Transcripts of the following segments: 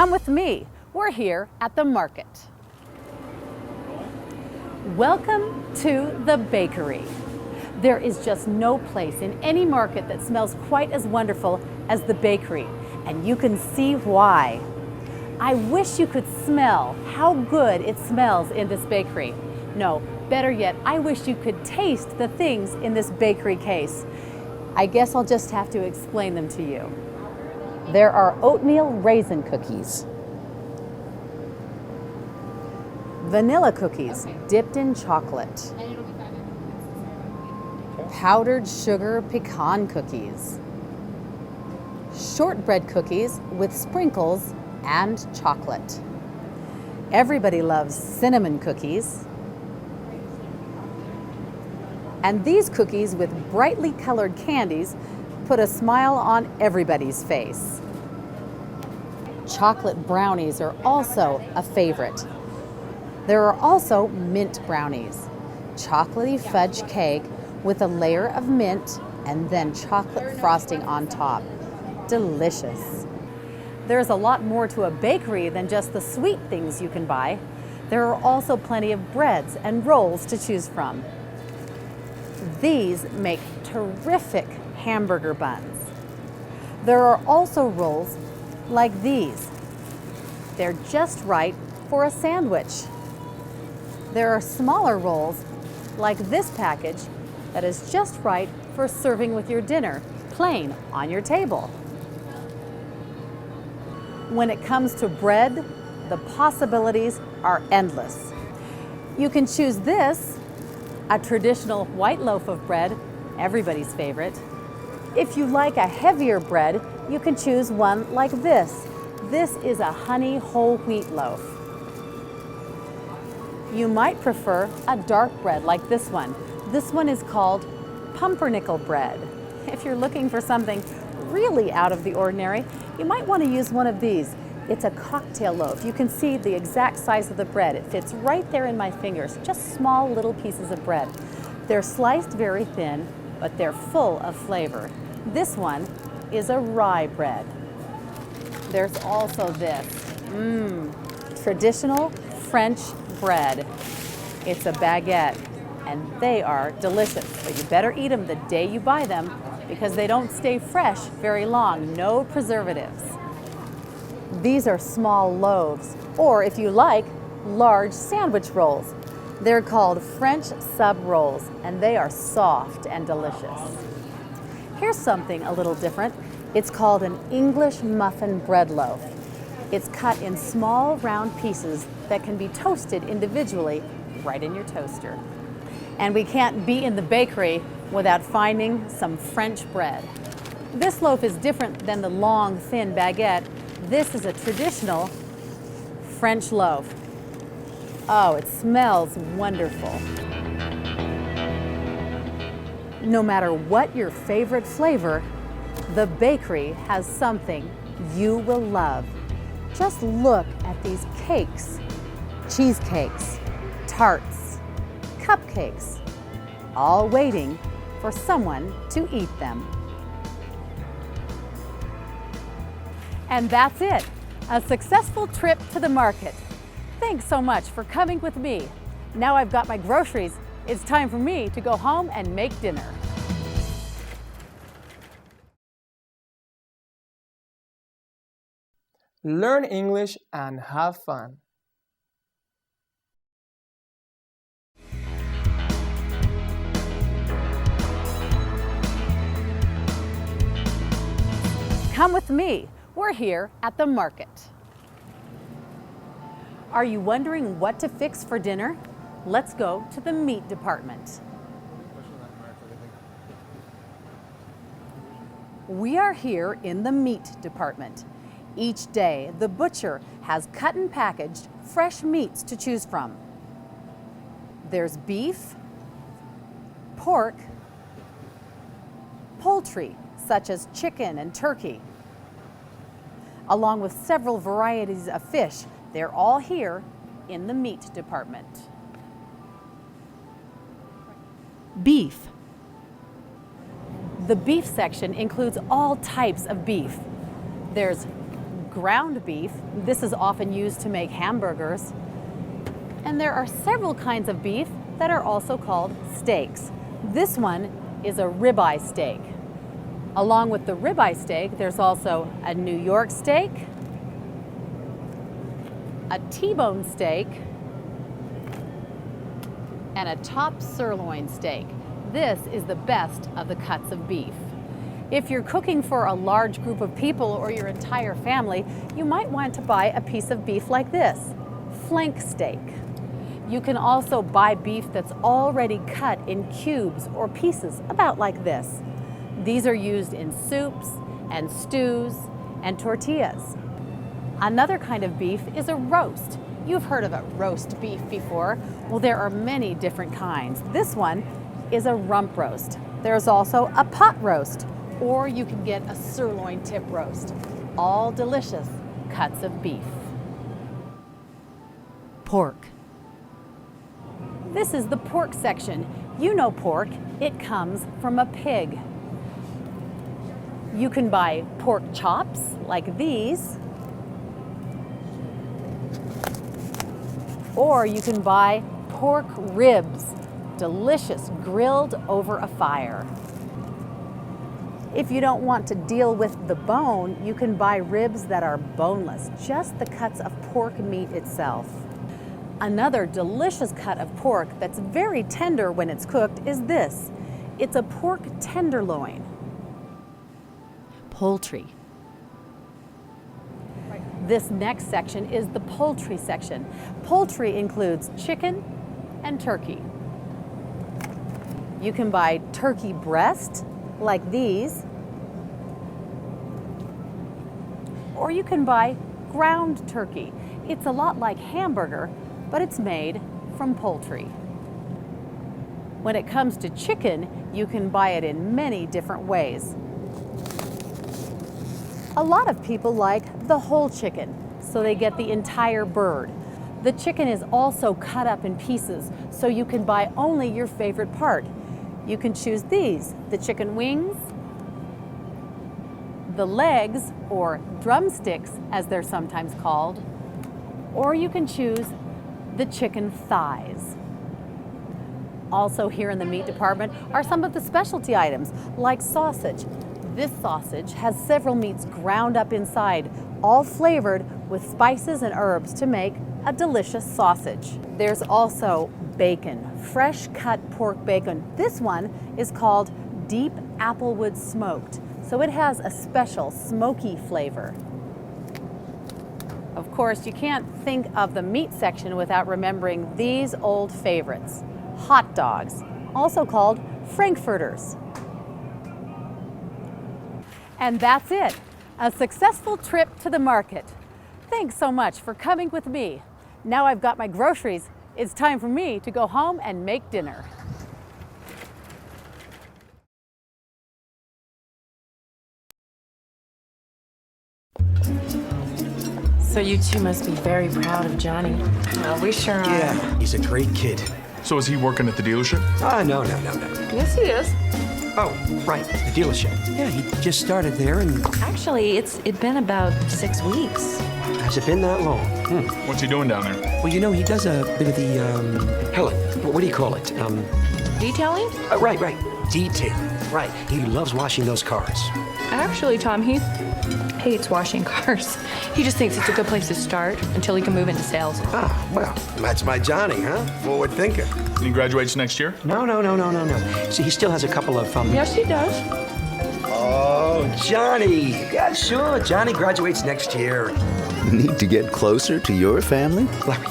Come with me. We're here at the market. Welcome to the bakery. There is just no place in any market that smells quite as wonderful as the bakery, and you can see why. I wish you could smell how good it smells in this bakery. No, better yet, I wish you could taste the things in this bakery case. I guess I'll just have to explain them to you. There are oatmeal raisin cookies, vanilla cookies dipped in chocolate, powdered sugar pecan cookies, shortbread cookies with sprinkles and chocolate. Everybody loves cinnamon cookies. And these cookies with brightly colored candies put a smile on everybody's face. Chocolate brownies are also a favorite. There are also mint brownies, chocolatey fudge cake with a layer of mint and then chocolate frosting on top. Delicious. There's a lot more to a bakery than just the sweet things you can buy. There are also plenty of breads and rolls to choose from. These make terrific hamburger buns. There are also rolls like these. They're just right for a sandwich. There are smaller rolls like this package that is just right for serving with your dinner, plain on your table. When it comes to bread, the possibilities are endless. You can choose this, a traditional white loaf of bread, everybody's favorite. If you like a heavier bread, you can choose one like this. This is a honey whole wheat loaf. You might prefer a dark bread like this one. This one is called pumpernickel bread. If you're looking for something really out of the ordinary, you might want to use one of these. It's a cocktail loaf. You can see the exact size of the bread. It fits right there in my fingers, just small little pieces of bread. They're sliced very thin, but they're full of flavor. This one is a rye bread. There's also this, traditional French bread. It's a baguette, and they are delicious, but you better eat them the day you buy them because they don't stay fresh very long. No preservatives. These are small loaves, or if you like, large sandwich rolls. They're called French sub rolls, and they are soft and delicious. Here's something a little different. It's called an English muffin bread loaf. It's cut in small round pieces that can be toasted individually right in your toaster. And we can't be in the bakery without finding some French bread. This loaf is different than the long, thin baguette. This is a traditional French loaf. Oh, it smells wonderful. No matter what your favorite flavor, the bakery has something you will love. Just look at these cakes, cheesecakes, tarts, cupcakes, all waiting for someone to eat them. And that's it, a successful trip to the market. Thanks so much for coming with me. Now I've got my groceries, it's time for me to go home and make dinner. Learn English and have fun. Come with me. We're here at the market. Are you wondering what to fix for dinner? Let's go to the meat department. We are here in the meat department. Each day, the butcher has cut and packaged fresh meats to choose from. There's beef, pork, poultry, such as chicken and turkey, along with several varieties of fish. They're all here in the meat department. Beef. The beef section includes all types of beef. There's ground beef. This is often used to make hamburgers. And there are several kinds of beef that are also called steaks. This one is a ribeye steak. Along with the ribeye steak, there's also a New York steak, a T-bone steak, and a top sirloin steak. This is the best of the cuts of beef. If you're cooking for a large group of people or your entire family, you might want to buy a piece of beef like this, flank steak. You can also buy beef that's already cut in cubes or pieces, about like this. These are used in soups and stews and tortillas. Another kind of beef is a roast. You've heard of a roast beef before. Well, there are many different kinds. This one is a rump roast. There's also a pot roast, or you can get a sirloin tip roast. All delicious cuts of beef. Pork. This is the pork section. You know pork, it comes from a pig. You can buy pork chops like these, or you can buy pork ribs, delicious, grilled over a fire. If you don't want to deal with the bone, you can buy ribs that are boneless, just the cuts of pork meat itself. Another delicious cut of pork that's very tender when it's cooked is this. It's a pork tenderloin. Poultry. This next section is the poultry section. Poultry includes chicken and turkey. You can buy turkey breast like these, or you can buy ground turkey. It's a lot like hamburger, but it's made from poultry. When it comes to chicken, you can buy it in many different ways. A lot of people like the whole chicken, so they get the entire bird. The chicken is also cut up in pieces, so you can buy only your favorite part. You can choose these, the chicken wings, the legs, or drumsticks as they're sometimes called, or you can choose the chicken thighs. Also here in the meat department are some of the specialty items like sausage. This sausage has several meats ground up inside, all flavored with spices and herbs to make a delicious sausage. There's also bacon, fresh cut pork bacon. This one is called deep applewood smoked, so it has a special smoky flavor. Of course, you can't think of the meat section without remembering these old favorites, hot dogs, also called frankfurters. And that's it, a successful trip to the market. Thanks so much for coming with me. Now I've got my groceries, it's time for me to go home and make dinner. So you two must be very proud of Johnny. Well, we sure are. Yeah, he's a great kid. So is he working at the dealership? No. Yes, he is. Oh, right, the dealership. Yeah, he just started there, and Actually, it's been about 6 weeks. has it been that long? What's he doing down there? Well, you know, he does a bit of the, Helen, what do you call it? Detailing? Right, detailing. Right, he loves washing those cars. Actually, Tom, he hates washing cars. He just thinks it's a good place to start until he can move into sales. Ah, well, that's my Johnny, huh? Forward thinker. And he graduates next year? No. See, he still has a couple of, Yes, he does. Oh, Johnny. Yeah, sure, Johnny graduates next year. Need to get closer to your family? Larry,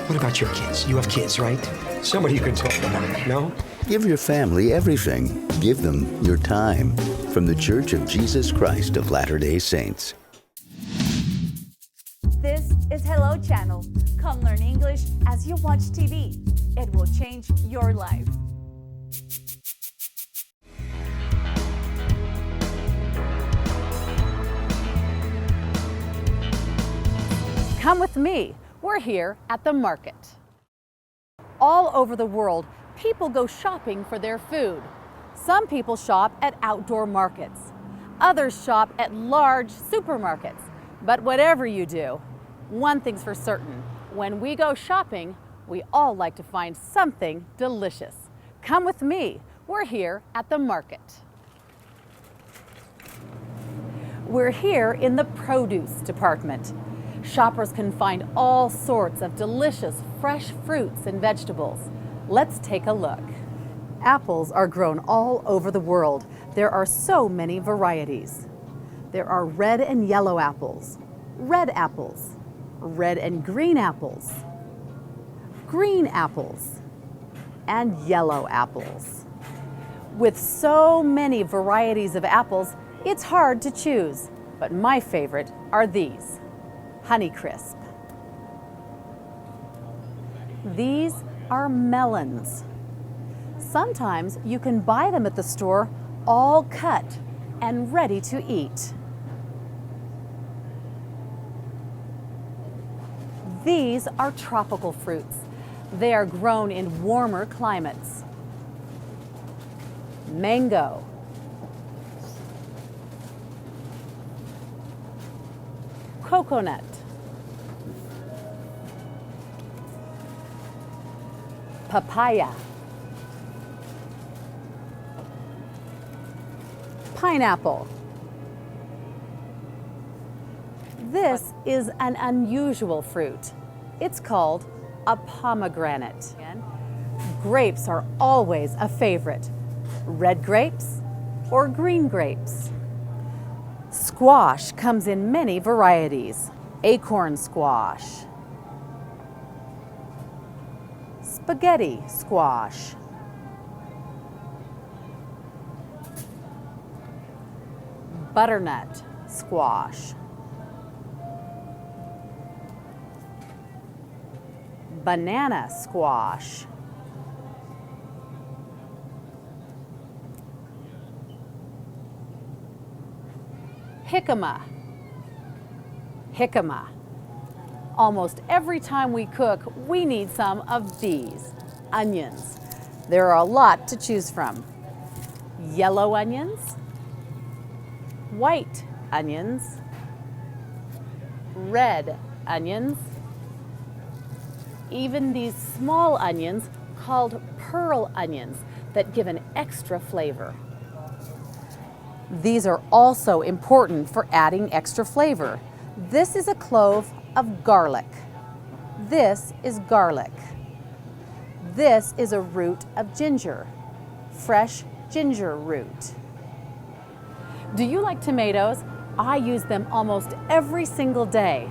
what about your kids? You have kids, right? Somebody you can talk about, no? Give your family everything. Give them your time. From the Church of Jesus Christ of Latter-day Saints. This is Hello Channel. Come learn English as you watch TV. It will change your life. Come with me. We're here at the market. All over the world, people go shopping for their food. Some people shop at outdoor markets. Others shop at large supermarkets. But whatever you do, one thing's for certain. When we go shopping, we all like to find something delicious. Come with me. We're here at the market. We're here in the produce department. Shoppers can find all sorts of delicious fresh fruits and vegetables. Let's take a look. Apples are grown all over the world. There are so many varieties. There are red and yellow apples, red and green apples, and yellow apples. With so many varieties of apples, it's hard to choose, but my favorite are these, Honeycrisp. These are melons. Sometimes you can buy them at the store all cut and ready to eat. These are tropical fruits. They are grown in warmer climates. Mango, coconut, papaya, pineapple. This is an unusual fruit. It's called a pomegranate. Grapes are always a favorite. Red grapes or green grapes. Squash comes in many varieties. Acorn squash, spaghetti squash, butternut squash, banana squash, jicama. Almost every time we cook, we need some of these, onions. There are a lot to choose from. Yellow onions, white onions, red onions, even these small onions called pearl onions that give an extra flavor. These are also important for adding extra flavor. This is a clove of garlic. This is garlic. This is a root of ginger, fresh ginger root. Do you like tomatoes? I use them almost every single day.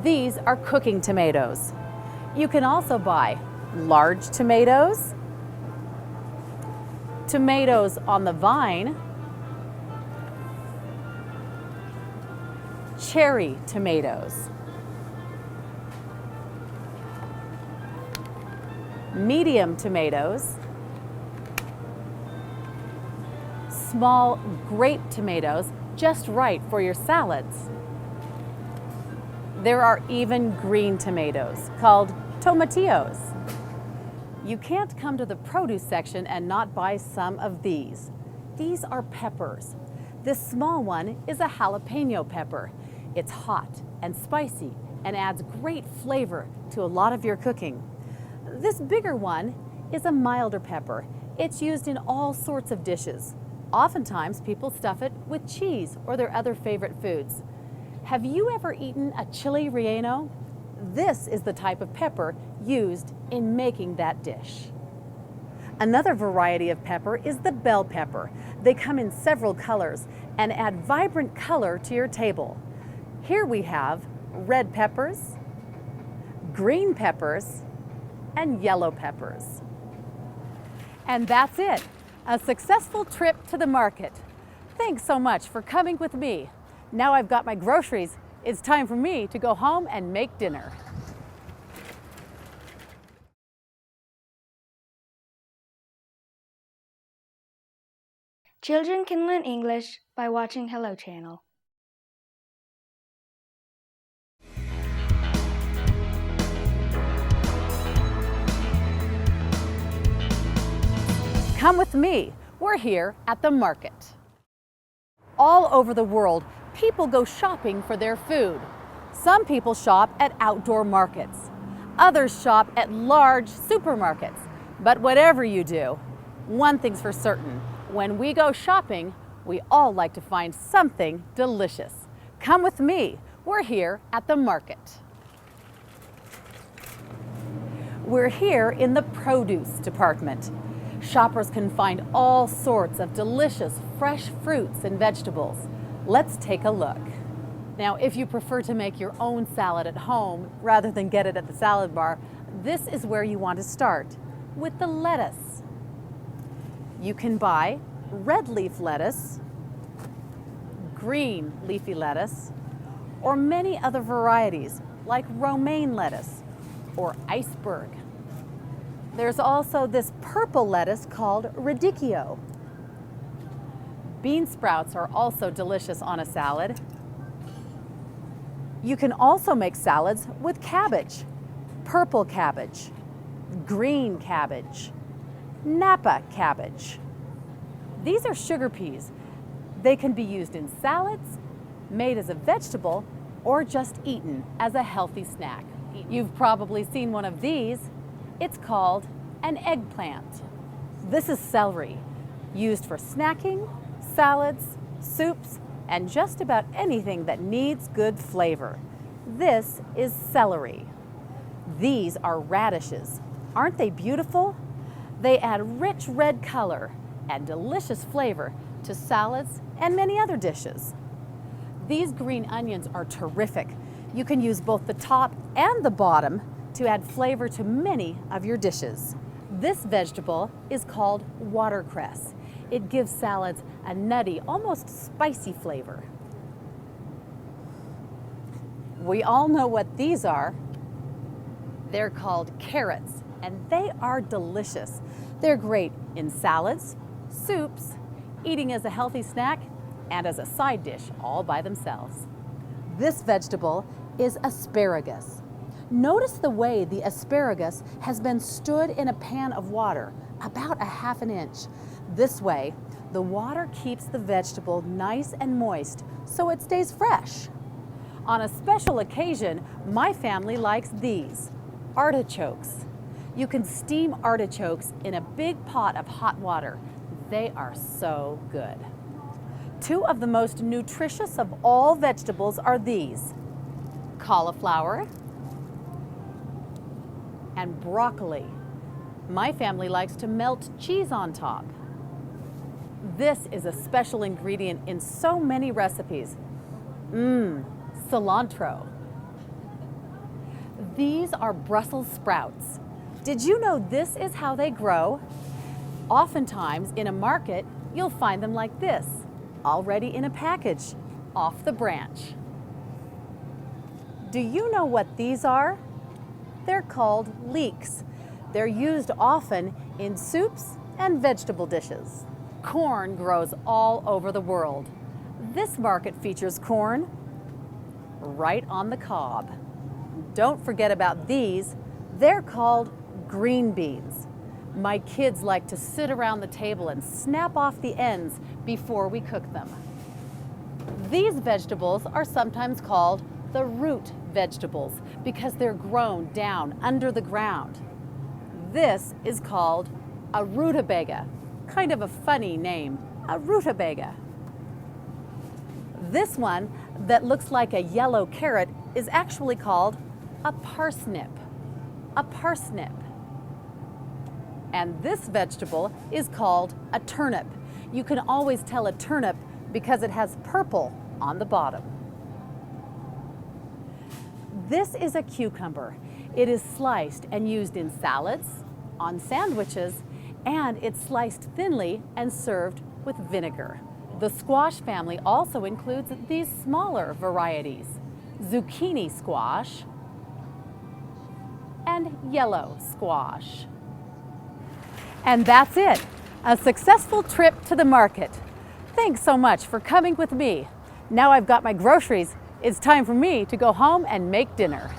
These are cooking tomatoes. You can also buy large tomatoes, tomatoes on the vine, cherry tomatoes, medium tomatoes, small grape tomatoes, just right for your salads. There are even green tomatoes called tomatillos. You can't come to the produce section and not buy some of these. These are peppers. This small one is a jalapeno pepper. It's hot and spicy and adds great flavor to a lot of your cooking. This bigger one is a milder pepper. It's used in all sorts of dishes. Oftentimes people stuff it with cheese or their other favorite foods. Have you ever eaten a chili relleno? This is the type of pepper used in making that dish. Another variety of pepper is the bell pepper. They come in several colors and add vibrant color to your table. Here we have red peppers, green peppers, and yellow peppers. And that's it, a successful trip to the market. Thanks so much for coming with me. Now I've got my groceries, it's time for me to go home and make dinner. Children can learn English by watching Hello Channel. Come with me. We're here at the market. All over the world, People go shopping for their food. Some people shop at outdoor markets. Others shop at large supermarkets. But whatever you do, one thing's for certain. When we go shopping, we all like to find something delicious. Come with me. We're here at the market. We're here in the produce department. Shoppers can find all sorts of delicious fresh fruits and vegetables. Let's take a look. Now, if you prefer to make your own salad at home rather than get it at the salad bar, this is where you want to start, with the lettuce. You can buy red leaf lettuce, green leafy lettuce, or many other varieties like romaine lettuce or iceberg. There's also this purple lettuce called radicchio. Bean sprouts are also delicious on a salad. You can also make salads with cabbage, purple cabbage, green cabbage, Napa cabbage. These are sugar peas. They can be used in salads, made as a vegetable, or just eaten as a healthy snack. You've probably seen one of these. It's called an eggplant. This is celery, used for snacking, salads, soups, and just about anything that needs good flavor. This is celery. These are radishes. Aren't they beautiful? They add rich red color and delicious flavor to salads and many other dishes. These green onions are terrific. You can use both the top and the bottom to add flavor to many of your dishes. This vegetable is called watercress. It gives salads a nutty, almost spicy flavor. We all know what these are. They're called carrots, and they are delicious. They're great in salads, soups, eating as a healthy snack, and as a side dish all by themselves. This vegetable is asparagus. Notice the way the asparagus has been stood in a pan of water, about 1/2 inch. This way, the water keeps the vegetable nice and moist so it stays fresh. On a special occasion, my family likes these, artichokes. You can steam artichokes in a big pot of hot water. They are so good. Two of the most nutritious of all vegetables are these, cauliflower and broccoli. My family likes to melt cheese on top. This is a special ingredient in so many recipes. Cilantro. These are Brussels sprouts. Did you know this is how they grow? Oftentimes in a market, you'll find them like this, already in a package, off the branch. Do you know what these are? They're called leeks. They're used often in soups and vegetable dishes. Corn grows all over the world. This market features corn right on the cob. Don't forget about these. They're called green beans. My kids like to sit around the table and snap off the ends before we cook them. These vegetables are sometimes called the root vegetables because they're grown down under the ground. This is called a rutabaga, kind of a funny name, a rutabaga. This one that looks like a yellow carrot is actually called a parsnip, a parsnip. And this vegetable is called a turnip. You can always tell a turnip because it has purple on the bottom. This is a cucumber. It is sliced and used in salads, on sandwiches, and it's sliced thinly and served with vinegar. The squash family also includes these smaller varieties, zucchini squash and yellow squash. And that's it, a successful trip to the market. Thanks so much for coming with me. Now I've got my groceries, it's time for me to go home and make dinner.